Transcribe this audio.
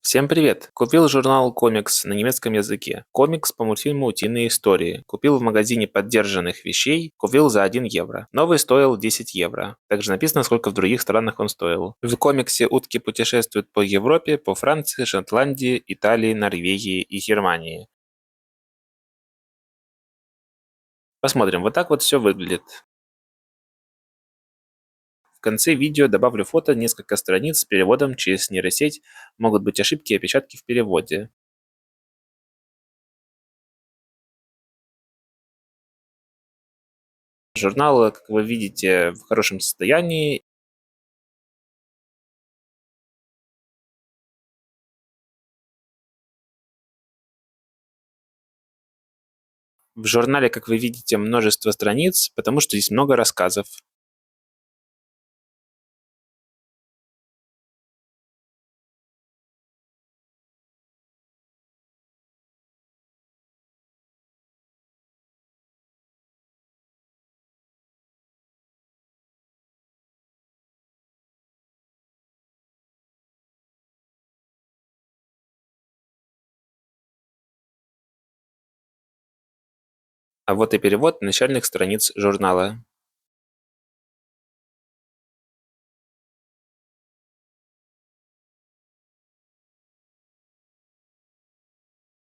Всем привет! Купил журнал «Комикс» на немецком языке. Комикс по мультфильму «Утиные истории». Купил в магазине поддержанных вещей, купил за 1 евро. Новый стоил 10 евро. Также написано, сколько в других странах он стоил. В комиксе утки путешествуют по Европе, по Франции, Шотландии, Италии, Норвегии и Германии. Посмотрим, вот так вот все выглядит. В конце видео добавлю фото, несколько страниц с переводом через нейросеть. Могут быть ошибки и опечатки в переводе. Журнал, как вы видите, в хорошем состоянии. В журнале, как вы видите, множество страниц, потому что здесь много рассказов. А вот и перевод начальных страниц журнала.